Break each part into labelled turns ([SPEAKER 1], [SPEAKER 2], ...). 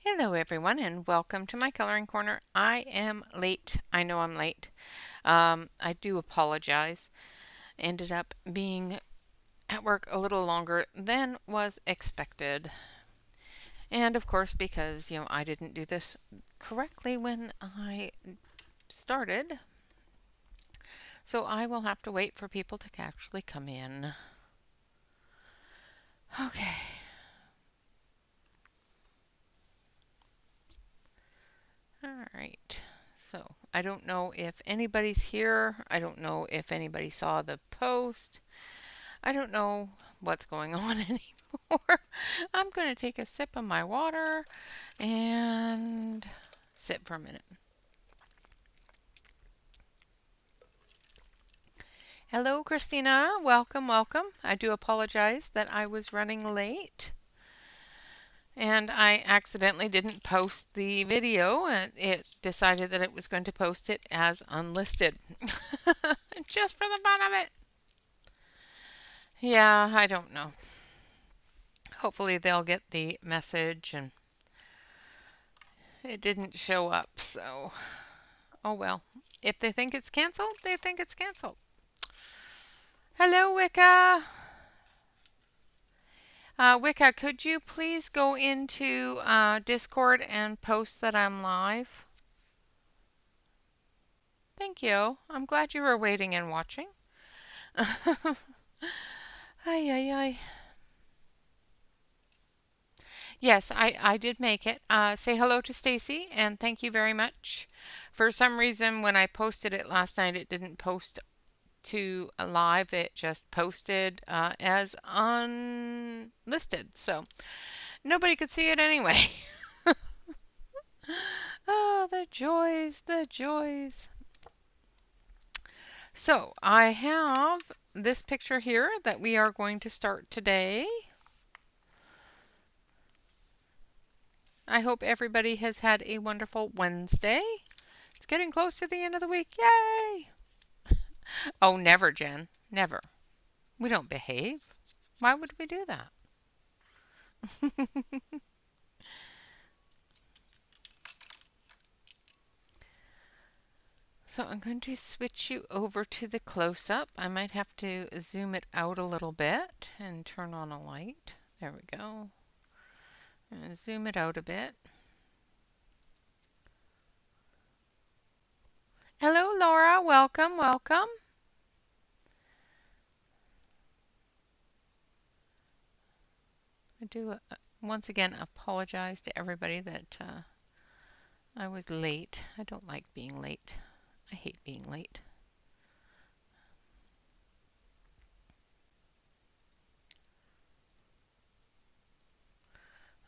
[SPEAKER 1] Hello everyone and welcome to my coloring corner. I am late. I know I'm late. I do apologize. Ended up being at work a little longer than was expected. And of course because, I didn't do this correctly when I started. So I will have to wait for people to actually come in. Okay. All right. So I don't know if anybody's here. I don't know if anybody saw the post. I don't know what's going on anymore. I'm going to take a sip of my water and sit for a minute. Hello, Christina. Welcome, welcome. I do apologize that I was running late. And I accidentally didn't post the video, and it decided that it was going to post it as unlisted. Just for the fun of it. Yeah, I don't know. Hopefully they'll get the message, and it didn't show up, so oh well. If they think it's canceled, they think it's canceled. Hello, Wicca. Wicca, could you please go into Discord and post that I'm live? Thank you. I'm glad you were waiting and watching. Ay, ay, ay. Yes, I did make it. Say hello to Stacy and thank you very much. For some reason, when I posted it last night, it didn't post to live. It just posted as unlisted. So nobody could see it anyway. Oh, the joys, the joys. So I have this picture here that we are going to start today. I hope everybody has had a wonderful Wednesday. It's getting close to the end of the week. Yay! Oh, never, Jen. Never. We don't behave. Why would we do that? So I'm going to switch you over to the close-up. I might have to zoom it out a little bit and turn on a light. There we go. And zoom it out a bit. Hello, Laura. Welcome, welcome. I do once again apologize to everybody that I was late. I don't like being late. I hate being late.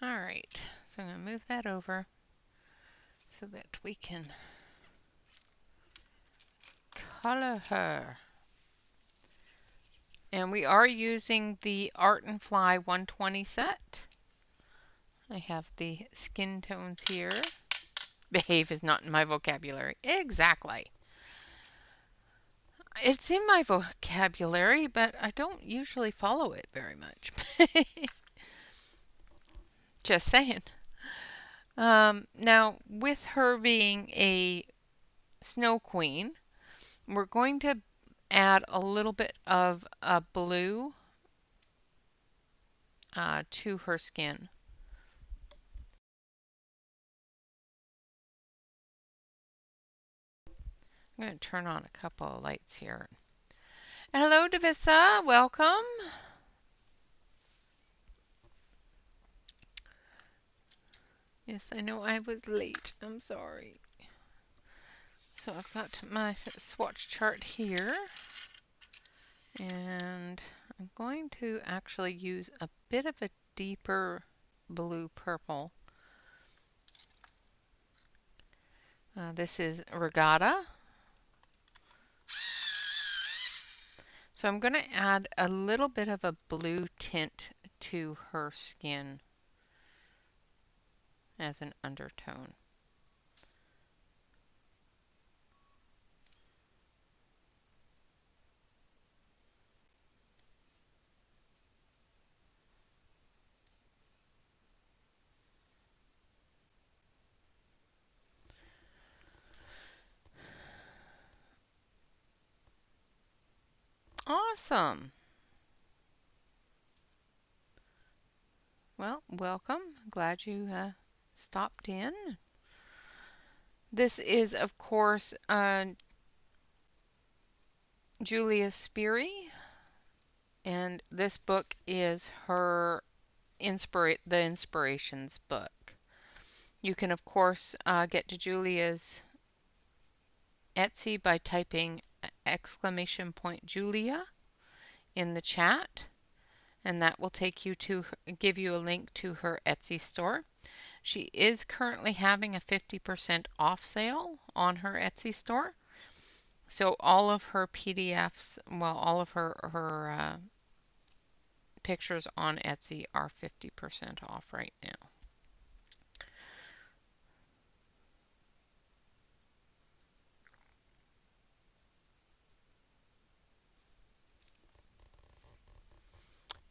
[SPEAKER 1] All right, so I'm going to move that over so that we can color her. And we are using the Art and Fly 120 set. I have the skin tones here. Behave is not in my vocabulary. Exactly. It's in my vocabulary, but I don't usually follow it very much. Just saying. Now, with her being a snow queen, we're going to add a little bit of a blue to her skin. I'm going to turn on a couple of lights here. Hello, Davissa. Welcome. Yes, I know I was late. I'm sorry. So I've got my swatch chart here. And I'm going to actually use a bit of a deeper blue purple. This is Regatta. So I'm going to add a little bit of a blue tint to her skin as an undertone. Awesome. Well, welcome. Glad you stopped in. This is, of course, Julia Spiri, and this book is her the inspirations book. You can, of course, get to Julia's Etsy by typing !Julia in the chat, and that will take you to give you a link to her Etsy store. She is currently having a 50% off sale on her Etsy store. So all of her PDFs, well, all of her pictures on Etsy are 50% off right now.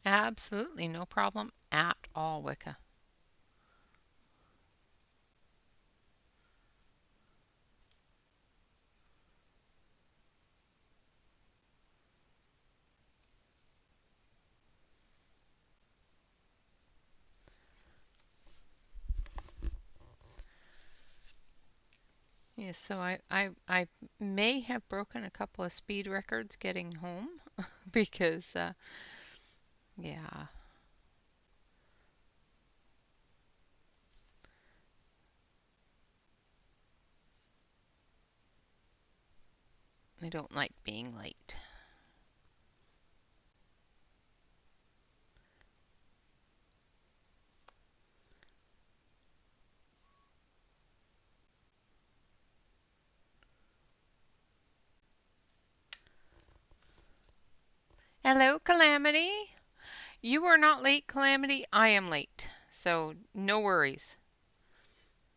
[SPEAKER 1] Absolutely no problem at all, Wicca. Yes, so I may have broken a couple of speed records getting home because yeah, I don't like being late. Hello, Calamity. You are not late, Calamity. I am late. So no worries.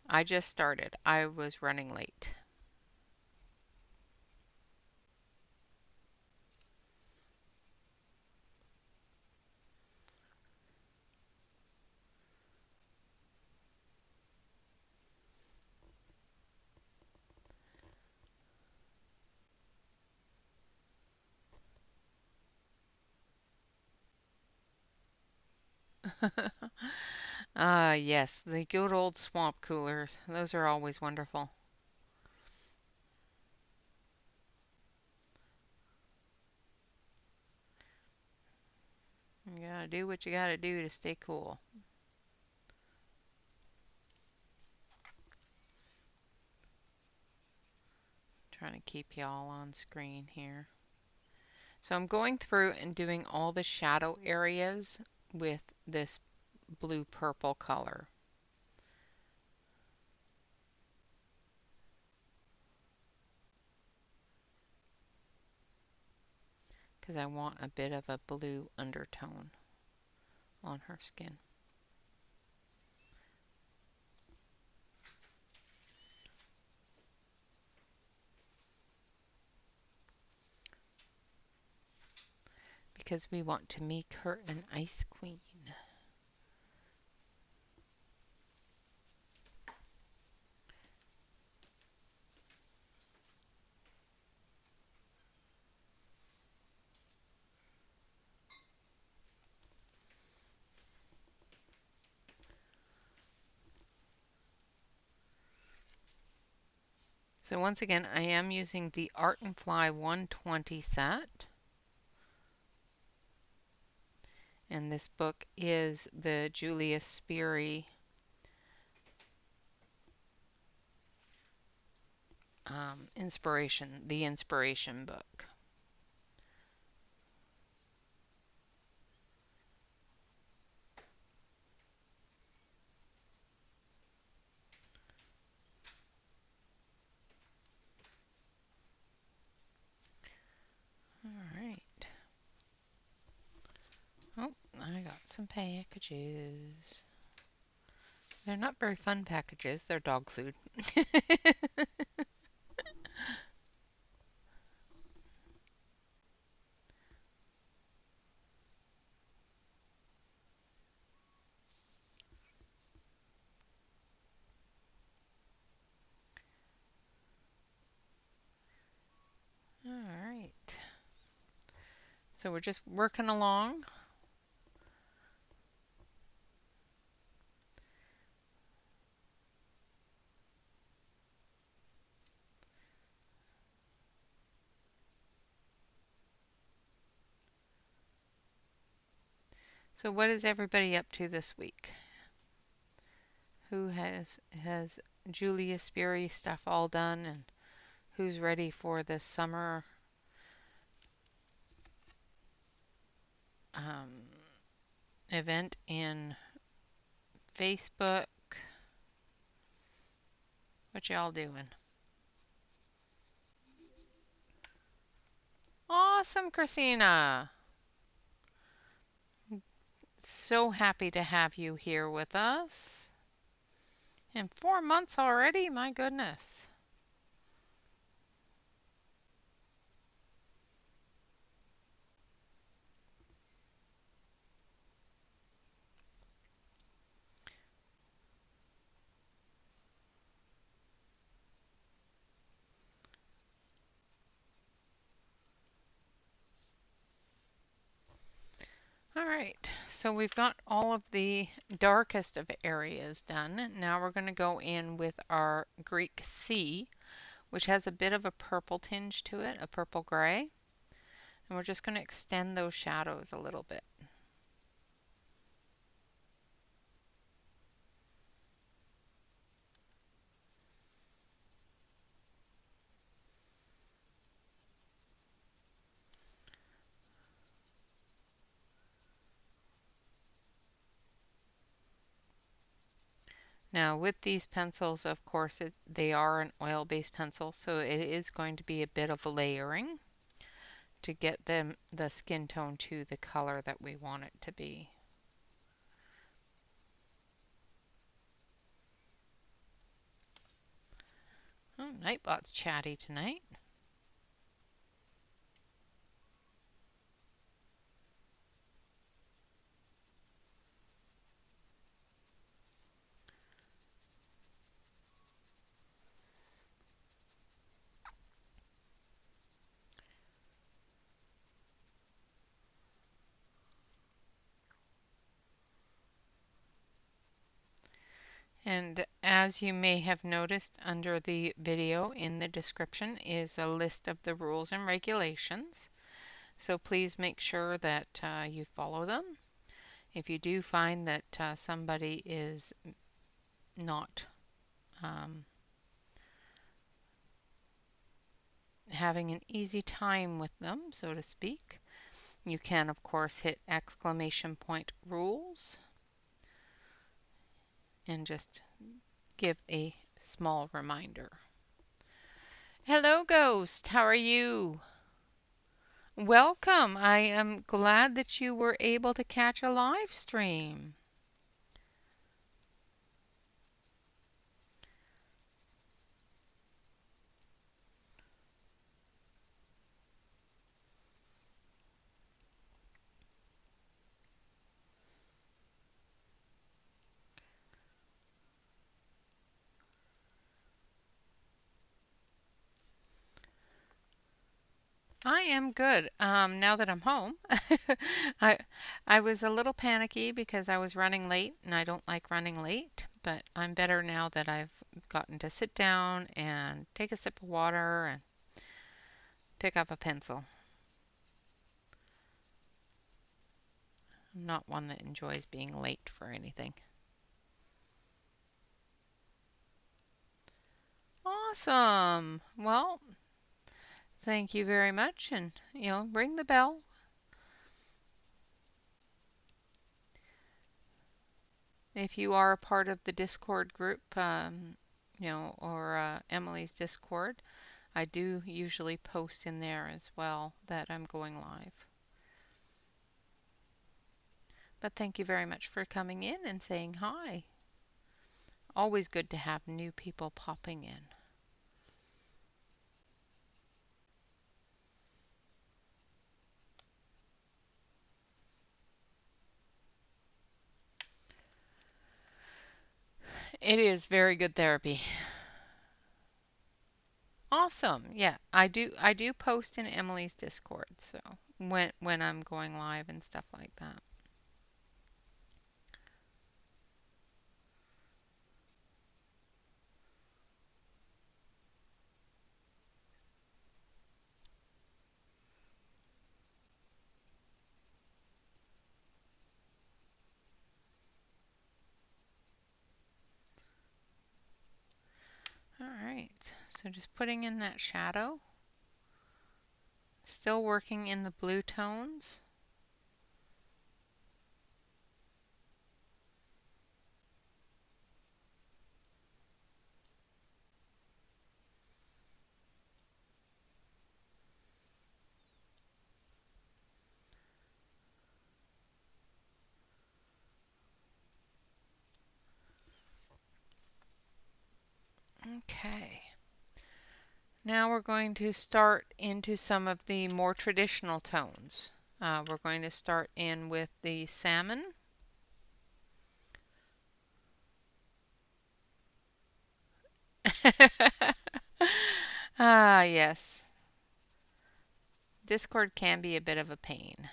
[SPEAKER 1] I just started. I was running late. Ah, yes, the good old swamp coolers. Those are always wonderful. You gotta do what you gotta do to stay cool. Trying to keep y'all on screen here. So I'm going through and doing all the shadow areas with this blue-purple color because I want a bit of a blue undertone on her skin. Because we want to make her an ice queen. So once again, I am using the Art and Fly 120 set. And this book is the Julia Spiri the inspiration book. All right. Oh, I got some packages. They're not very fun packages. They're dog food. All right. So we're just working along. So what is everybody up to this week? Who has Julia Spiri stuff all done, and who's ready for this summer um, event in Facebook? What y'all doing? Awesome, Christina. So happy to have you here with us. And 4 months already, my goodness. All right, so we've got all of the darkest of areas done. Now we're going to go in with our Greek C, which has a bit of a purple tinge to it, a purple gray. And we're just going to extend those shadows a little bit. Now with these pencils, of course, they are an oil-based pencil, so it is going to be a bit of layering to get the skin tone to the color that we want it to be. Oh, Nightbot's chatty tonight. And as you may have noticed, under the video in the description is a list of the rules and regulations. So please make sure that you follow them. If you do find that somebody is not um, having an easy time with them, so to speak, you can, of course, hit exclamation point rules and just give a small reminder. Hello, Ghost. How are you? Welcome. I am glad that you were able to catch a live stream. I am good. Now that I'm home, I I was a little panicky because I was running late, and I don't like running late, but I'm better now that I've gotten to sit down and take a sip of water and pick up a pencil. I'm not one that enjoys being late for anything. Awesome. Well, thank you very much, and ring the bell. If you are a part of the Discord group, or Emily's Discord, I do usually post in there as well that I'm going live. But thank you very much for coming in and saying hi. Always good to have new people popping in. It is very good therapy. Awesome. Yeah, I do post in Emily's Discord, so when I'm going live and stuff like that. All right. So just putting in that shadow. Still working in the blue tones. Okay. Now we're going to start into some of the more traditional tones. We're going to start in with the salmon. Ah, yes. Discord can be a bit of a pain.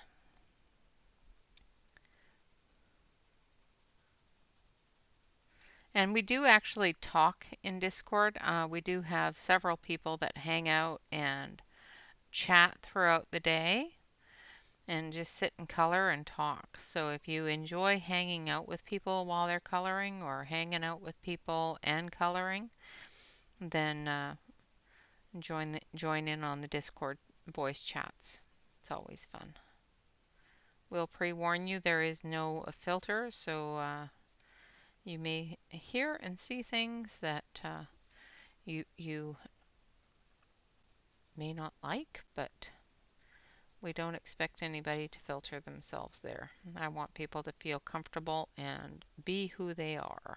[SPEAKER 1] And we do actually talk in Discord. We do have several people that hang out and chat throughout the day and just sit and color and talk. So if you enjoy hanging out with people while they're coloring or hanging out with people and coloring, then join in on the Discord voice chats. It's always fun. We'll pre-warn you there is no filter, so you may hear and see things that you may not like, but we don't expect anybody to filter themselves there. I want people to feel comfortable and be who they are.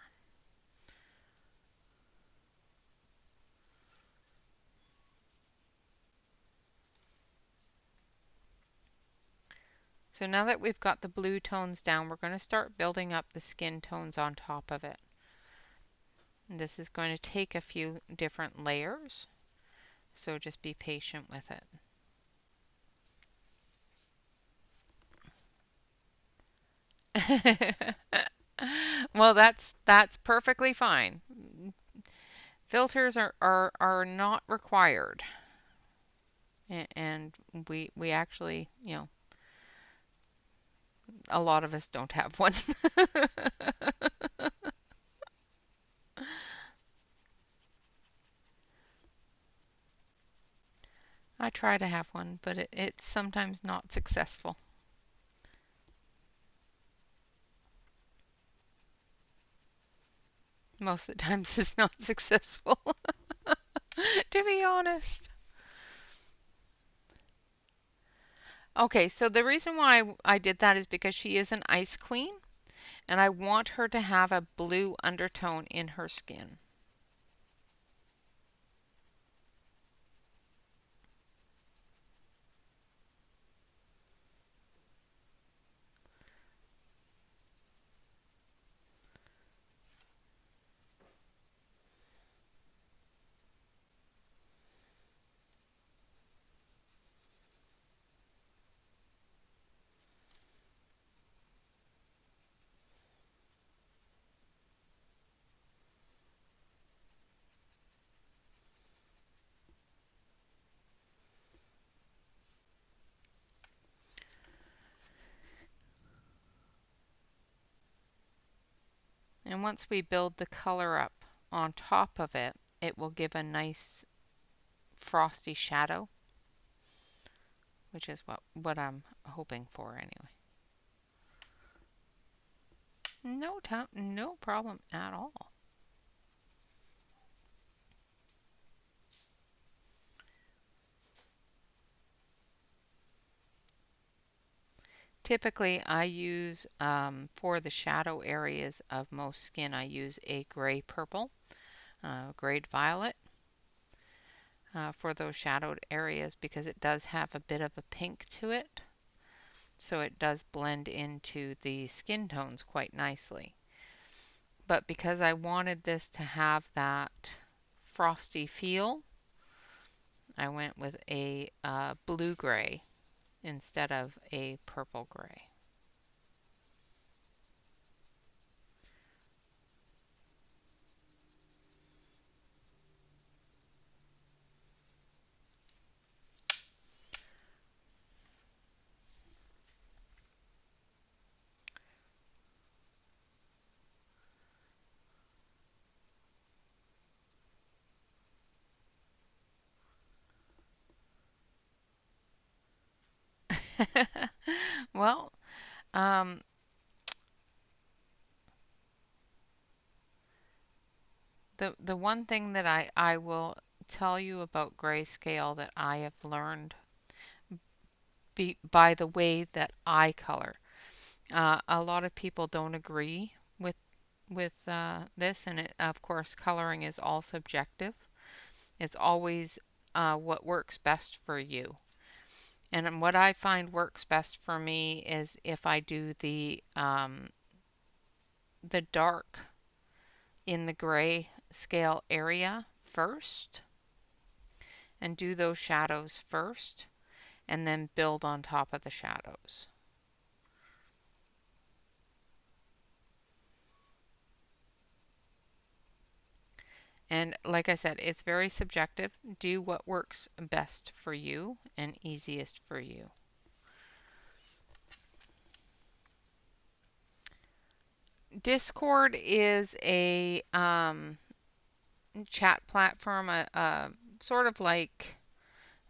[SPEAKER 1] So now that we've got the blue tones down, we're going to start building up the skin tones on top of it. And this is going to take a few different layers, so just be patient with it. Well, that's perfectly fine. Filters are not required. And we actually, a lot of us don't have one. I try to have one, but it's sometimes not successful. Most of the times it's not successful, to be honest. Okay, so the reason why I did that is because she is an ice queen, and I want her to have a blue undertone in her skin. And once we build the color up on top of it, it will give a nice frosty shadow, which is what I'm hoping for anyway. No problem at all. Typically, I use, for the shadow areas of most skin, I use a gray purple, grayed violet for those shadowed areas because it does have a bit of a pink to it. So it does blend into the skin tones quite nicely. But because I wanted this to have that frosty feel, I went with a blue gray instead of a purple gray. Well, um, the one thing that I will tell you about grayscale that I have learned by the way that I color. A lot of people don't agree with this, and of course, coloring is all subjective. It's always what works best for you. And what I find works best for me is if I do the dark in the gray scale area first and do those shadows first and then build on top of the shadows. And like I said, it's very subjective. Do what works best for you and easiest for you. Discord is a chat platform, a sort of like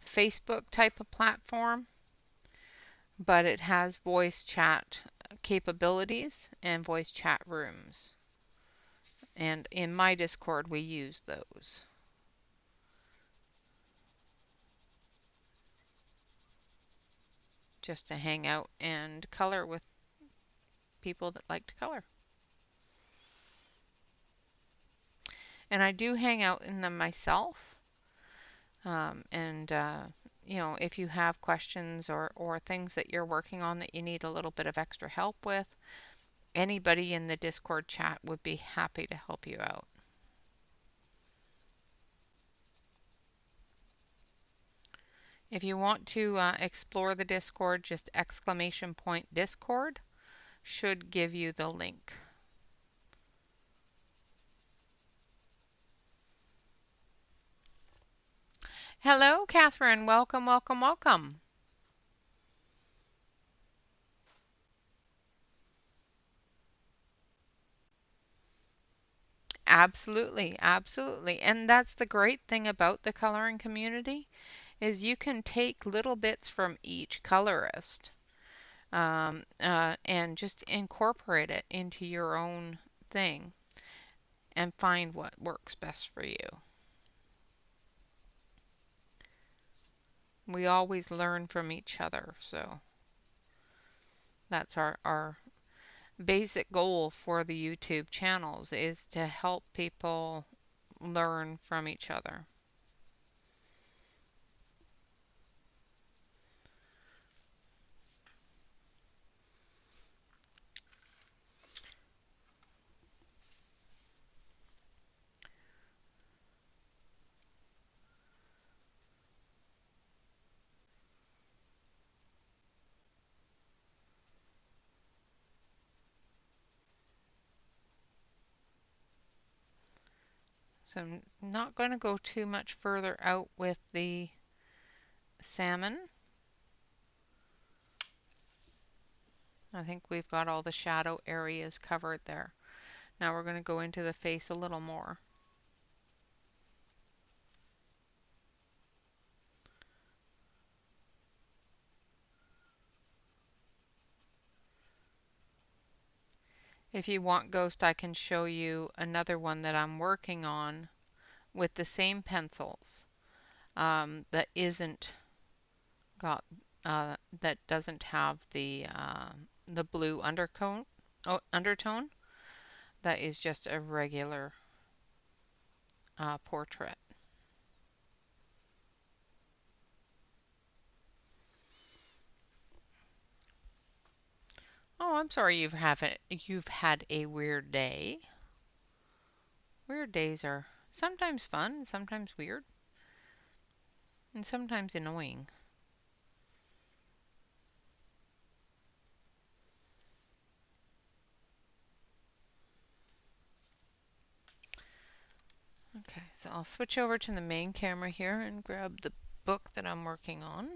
[SPEAKER 1] Facebook type of platform, but it has voice chat capabilities and voice chat rooms. And in my Discord, we use those just to hang out and color with people that like to color. And I do hang out in them myself. And if you have questions or things that you're working on that you need a little bit of extra help with, anybody in the Discord chat would be happy to help you out. If you want to explore the Discord, just !Discord should give you the link. Hello, Catherine. Welcome, welcome, welcome. Absolutely, absolutely. And that's the great thing about the coloring community is you can take little bits from each colorist and just incorporate it into your own thing and find what works best for you. We always learn from each other, so that's our basic goal for the YouTube channels is to help people learn from each other. So I'm not going to go too much further out with the salmon. I think we've got all the shadow areas covered there. Now we're going to go into the face a little more. If you want Ghost, I can show you another one that I'm working on with the same pencils that isn't got that doesn't have the blue undertone. That is just a regular portrait. Oh, I'm sorry you've had a weird day. Weird days are sometimes fun, sometimes weird. and sometimes annoying. Okay, so I'll switch over to the main camera here and grab the book that I'm working on.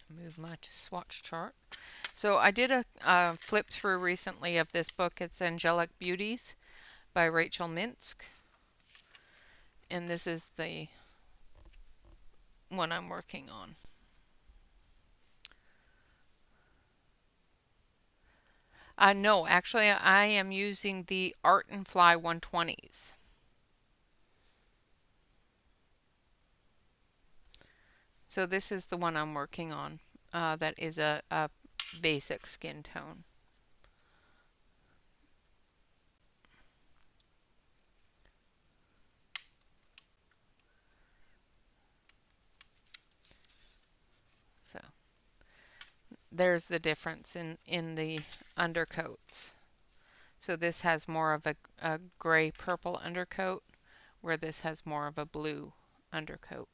[SPEAKER 1] Move my swatch chart. So I did a flip through recently of this book. It's Angelic Beauties by Rachel Minsk. And this is the one I'm working on. No, actually I am using the Art and Fly 120s. So this is the one I'm working on. That is a basic skin tone. So there's the difference in the undercoats. So this has more of a gray purple undercoat, where this has more of a blue undercoat.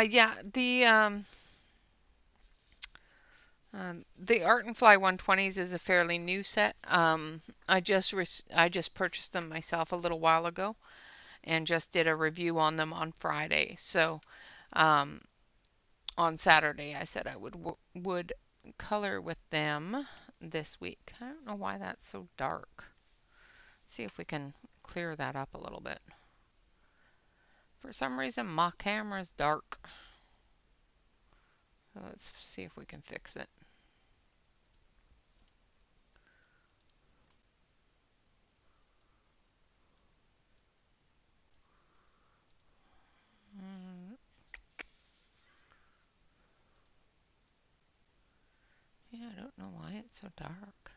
[SPEAKER 1] Yeah, the Art and Fly 120s is a fairly new set. I just purchased them myself a little while ago and just did a review on them on Friday. So um, on Saturday I said I would color with them this week. I don't know why that's so dark. See if we can clear that up a little bit. For some reason my camera is dark. So let's see if we can fix it. Yeah, I don't know why it's so dark.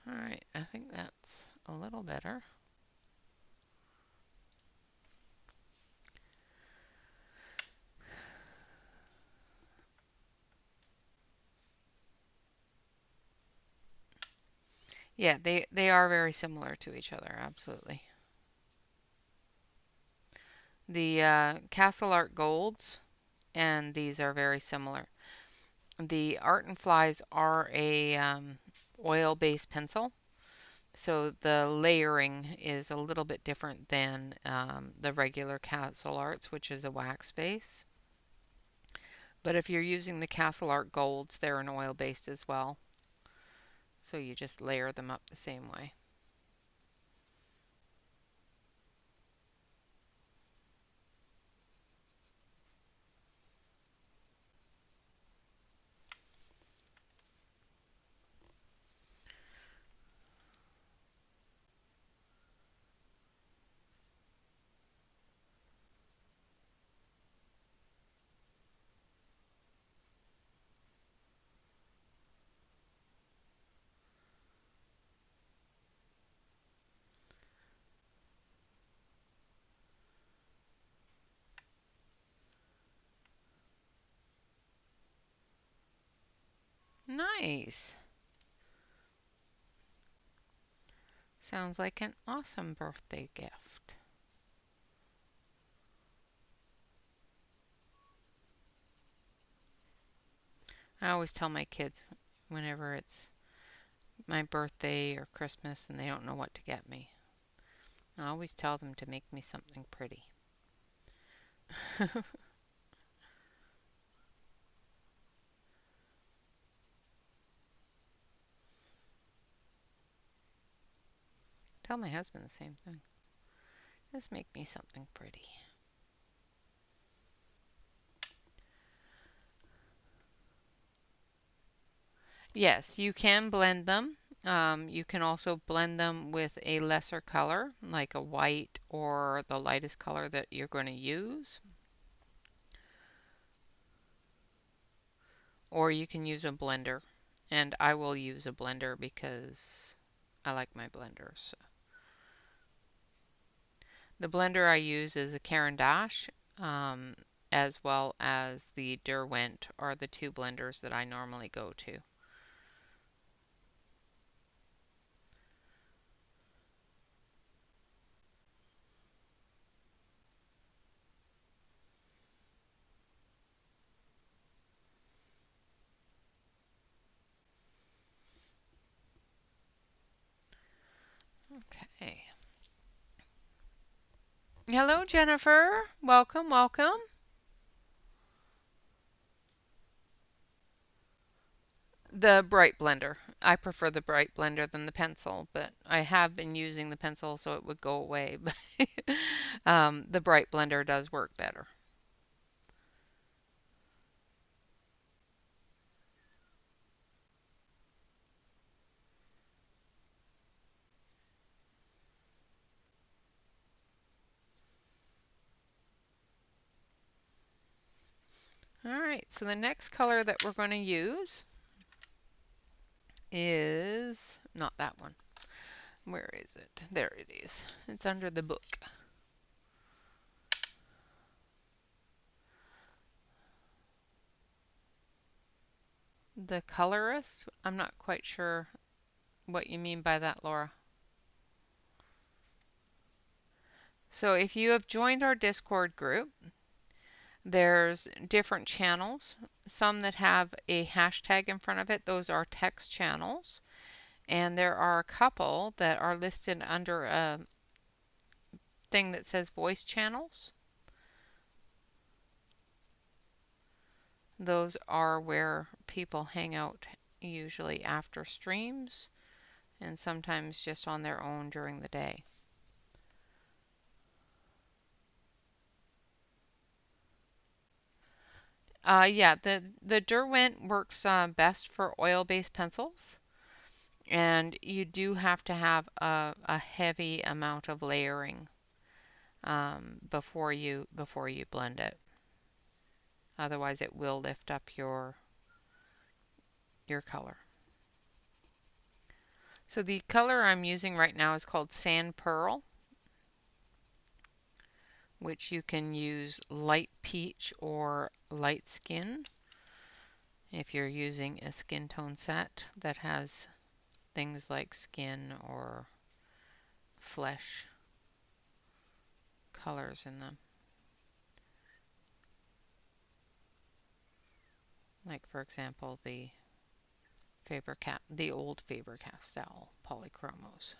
[SPEAKER 1] Alright, I think that's a little better. Yeah, they are very similar to each other, absolutely. The Castle Art Golds and these are very similar. The Art and Flies are a oil-based pencil, so the layering is a little bit different than the regular Castle Arts, which is a wax base. But if you're using the Castle Art Golds, they're an oil-based as well. So you just layer them up the same way. Nice. Sounds like an awesome birthday gift. I always tell my kids whenever it's my birthday or Christmas and they don't know what to get me, I always tell them to make me something pretty. Tell my husband the same thing. Just make me something pretty. Yes, you can blend them. You can also blend them with a lesser color, like a white or the lightest color that you're going to use. or you can use a blender. And I will use a blender because I like my blenders. The blender I use is a Caran d'Ache, um, as well as the Derwent are the two blenders that I normally go to. Okay. Hello, Jennifer. Welcome, welcome. The bright blender. I prefer the bright blender than the pencil, but I have been using the pencil so it would go away. But the bright blender does work better. All right, so the next color that we're going to use is not that one. Where is it? There it is. It's under the book. The colorist? I'm not quite sure what you mean by that, Laura. So if you have joined our Discord group, there's different channels. Some that have a hashtag in front of it, those are text channels. And there are a couple that are listed under a thing that says voice channels. Those are where people hang out usually after streams and sometimes just on their own during the day. Yeah, the Derwent works best for oil-based pencils, and you do have to have a heavy amount of layering before you blend it. Otherwise, it will lift up your color. So the color I'm using right now is called Sand Pearl, which you can use light peach or light skin if you're using a skin tone set that has things like skin or flesh colors in them. Like for example, the old Faber-Castell polychromos.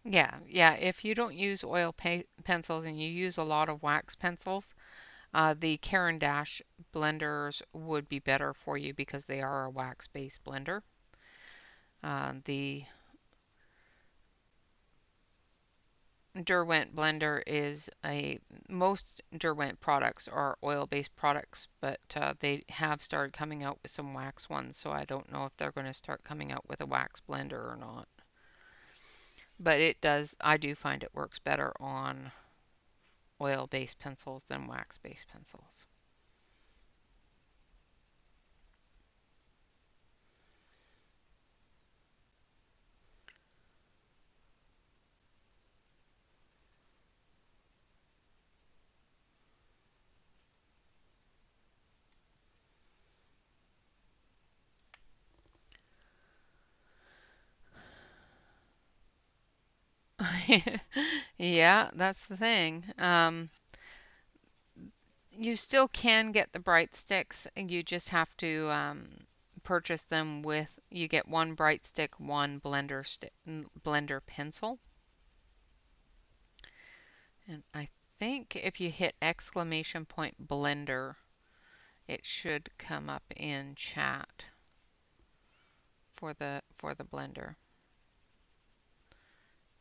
[SPEAKER 1] Yeah. If you don't use oil pencils and you use a lot of wax pencils, the Caran d'Ache blenders would be better for you because they are a wax-based blender. The Derwent blender most Derwent products are oil-based products, but they have started coming out with some wax ones, so I don't know if they're going to start coming out with a wax blender or not. But I do find it works better on oil-based pencils than wax-based pencils. Yeah, that's the thing. You still can get the bright sticks, and you just have to purchase them you get one bright stick, one blender pencil. And I think if you hit exclamation point blender, it should come up in chat for the blender.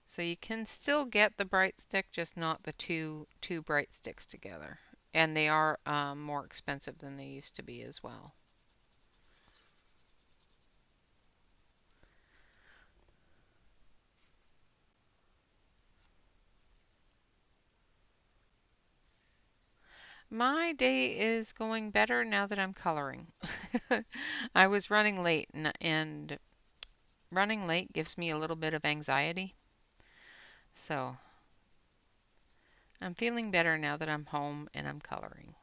[SPEAKER 1] So you can still get the bright stick, just not the two bright sticks together. And they are more expensive than they used to be as well. My day is going better now that I'm coloring. I was running late, and running late gives me a little bit of anxiety. So I'm feeling better now that I'm home and I'm coloring.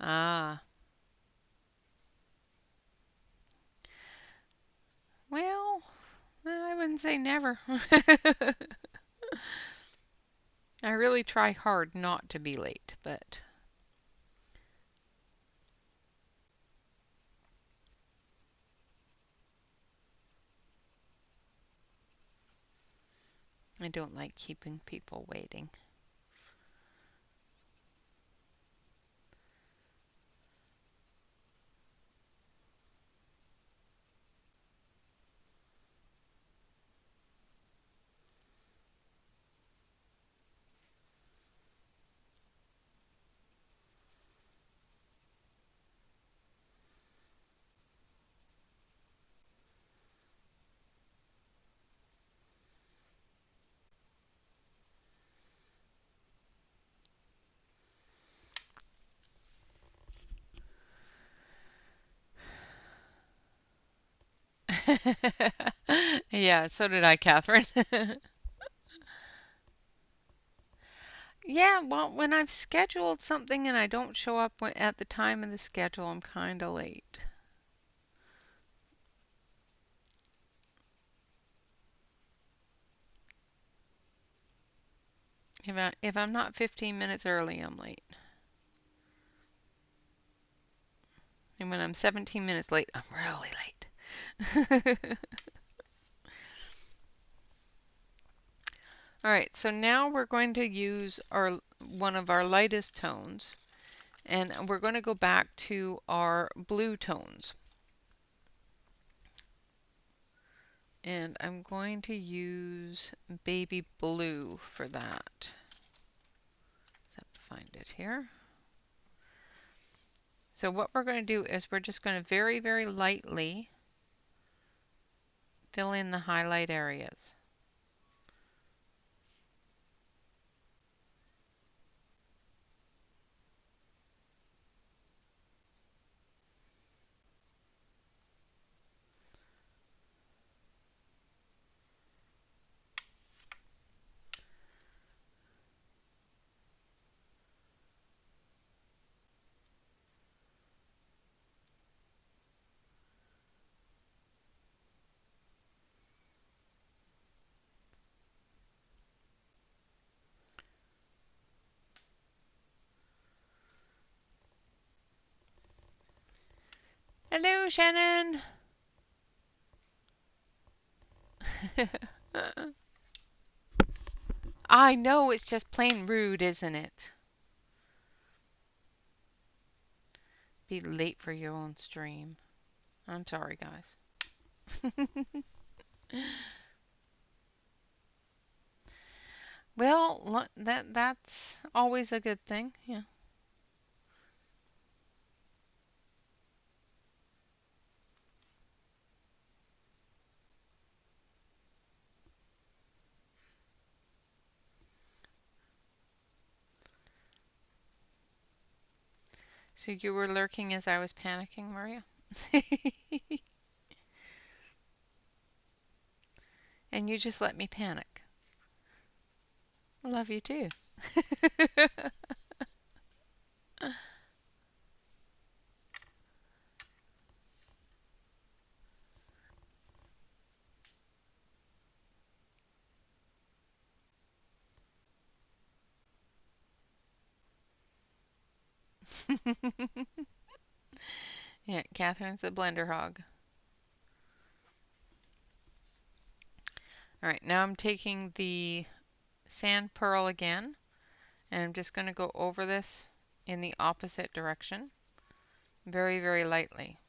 [SPEAKER 1] Ah, well, I wouldn't say never. I really try hard not to be late, but I don't like keeping people waiting. Yeah, so did I, Catherine. Yeah, well, when I've scheduled something and I don't show up at the time of the schedule, I'm kind of late. If I'm not 15 minutes early, I'm late. And when I'm 17 minutes late, I'm really late. All right, so now we're going to use our one of our lightest tones, and we're going to go back to our blue tones. And I'm going to use baby blue for that. Just have to find it here. So what we're going to do is we're just going to very, very lightly fill in the highlight areas. Hello, Shannon. I know, it's just plain rude, isn't it? Be late for your own stream. I'm sorry, guys. Well, that's always a good thing. Yeah. So you were lurking as I was panicking, Maria? And you just let me panic. I love you too. Yeah, Catherine's a blender hog. All right, now I'm taking the sand pearl again, and I'm just going to go over this in the opposite direction, very, very lightly.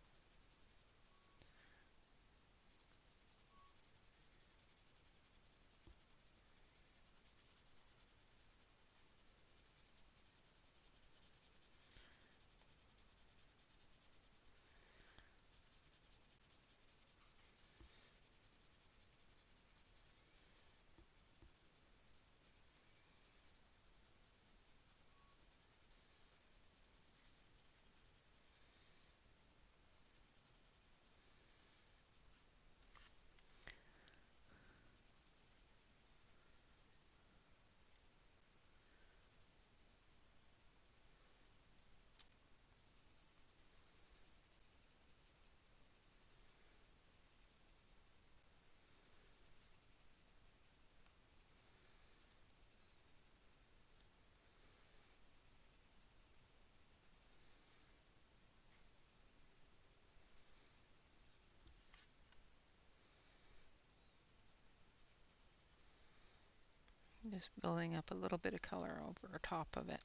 [SPEAKER 1] Just building up a little bit of color over top of it.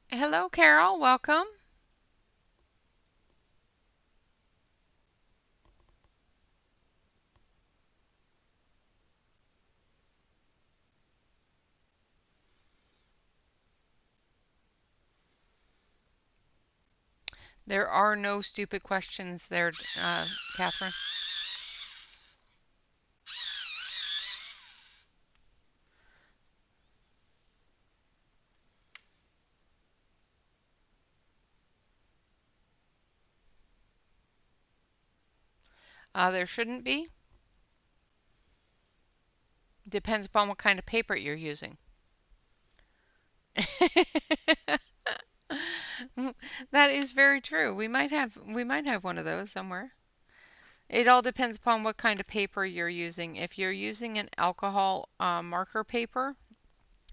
[SPEAKER 1] Hello, Carol. Welcome. There are no stupid questions there, Catherine. There shouldn't be. Depends upon what kind of paper you're using. That is very true. We might have one of those somewhere. It all depends upon what kind of paper you're using. If you're using an alcohol marker paper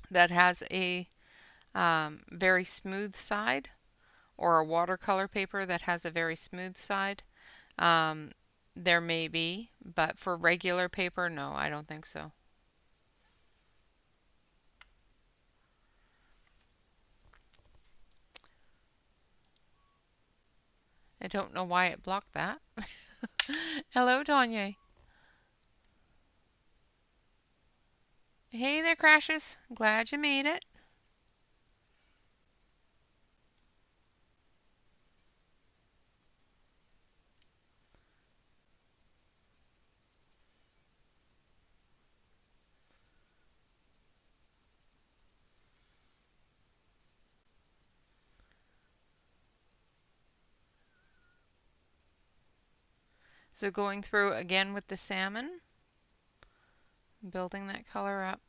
[SPEAKER 1] that has a very smooth side, or a watercolor paper that has a very smooth side, um, there may be, but for regular paper, no, I don't think so. I don't know why it blocked that. Hello, Tanya. Hey there, Crashes. Glad you made it. So going through again with the salmon, building that color up.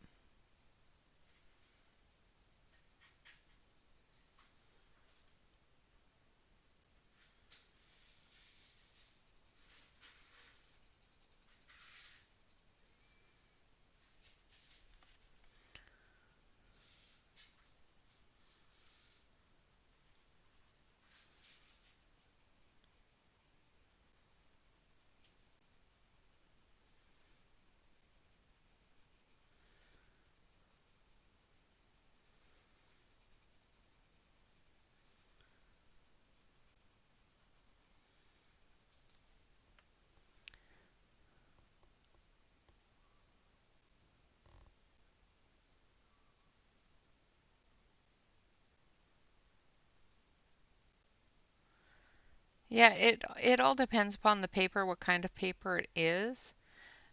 [SPEAKER 1] Yeah, it all depends upon the paper, what kind of paper it is.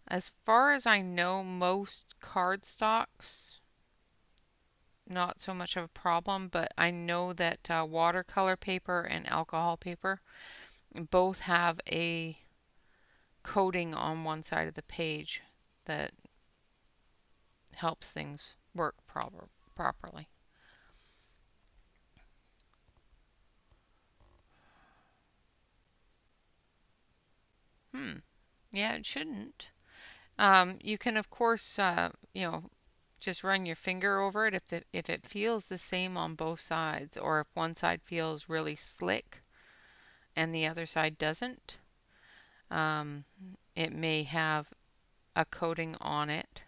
[SPEAKER 1] As far as I know, most cardstocks, not so much of a problem, but I know that watercolor paper and alcohol paper both have a coating on one side of the page that helps things work properly. Hmm. Yeah, it shouldn't. You can, of course, just run your finger over it if it feels the same on both sides, or if one side feels really slick and the other side doesn't. Um, it may have a coating on it,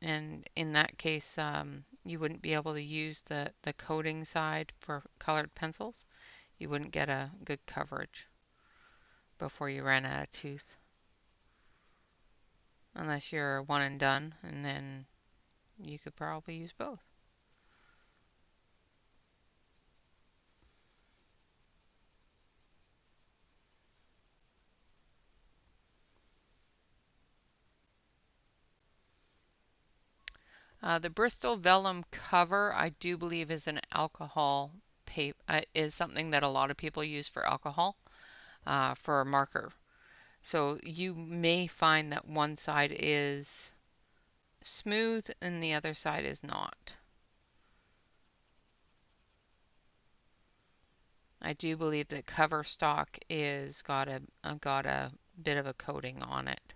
[SPEAKER 1] and in that case, you wouldn't be able to use the coating side for colored pencils. You wouldn't get a good coverage before you ran out of tooth, unless you're one and done, and then you could probably use both. The Bristol Vellum cover, I do believe, is an alcohol paper, is something that a lot of people use for alcohol, for a marker. So you may find that one side is smooth and the other side is not. I do believe that cover stock is got a bit of a coating on it.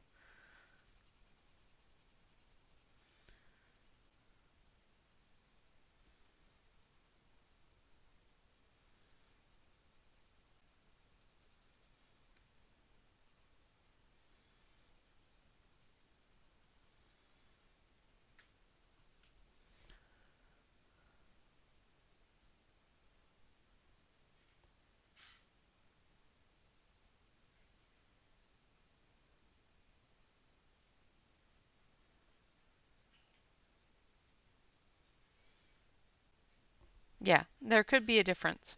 [SPEAKER 1] Yeah, there could be a difference.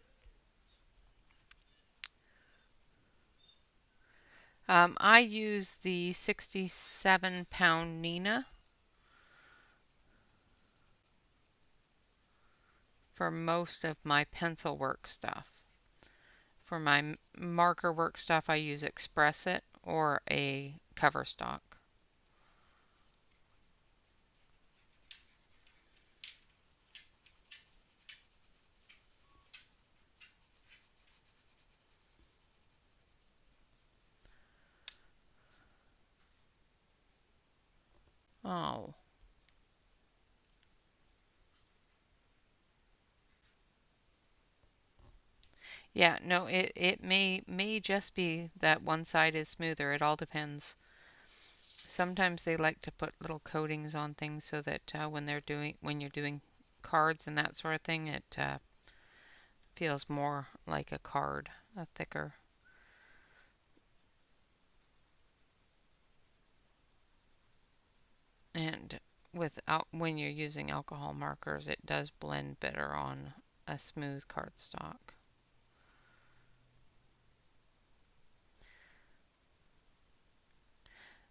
[SPEAKER 1] I use the 67-pound Nina for most of my pencil work stuff. For my marker work stuff, I use Express It or a cover stock. Oh, yeah, no, it may just be that one side is smoother. It all depends. Sometimes they like to put little coatings on things so that when you're doing cards and that sort of thing, it feels more like a card, a thicker. And when you're using alcohol markers, it does blend better on a smooth cardstock.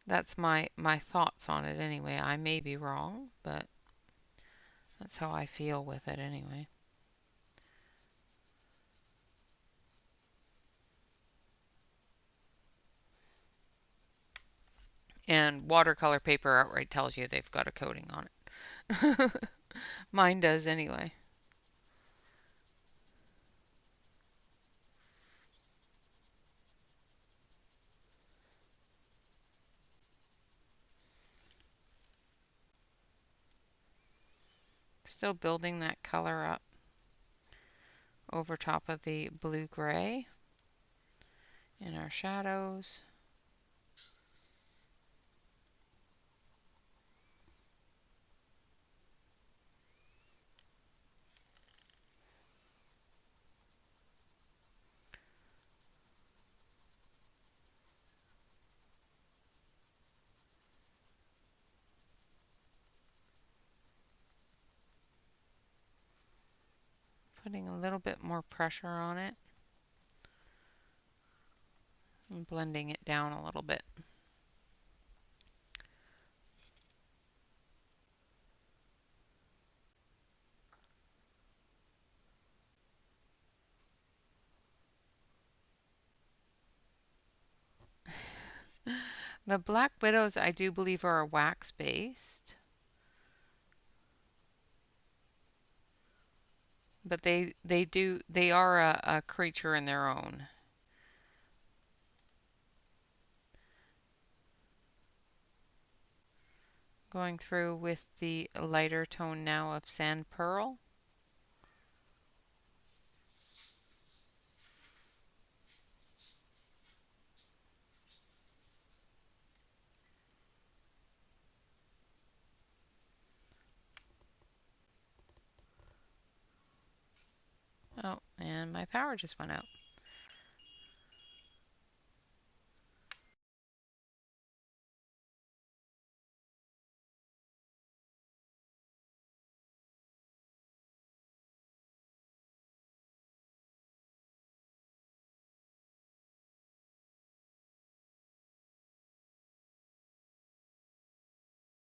[SPEAKER 1] That's my thoughts on it anyway. I may be wrong, but that's how I feel with it anyway. And watercolor paper outright tells you they've got a coating on it. Mine does anyway. Still building that color up over top of the blue-gray in our shadows. Putting a little bit more pressure on it and blending it down a little bit. The Black Widows, I do believe, are wax based, but they are a creature in their own. Going through with the lighter tone now of Sand Pearl. Oh, and my power just went out.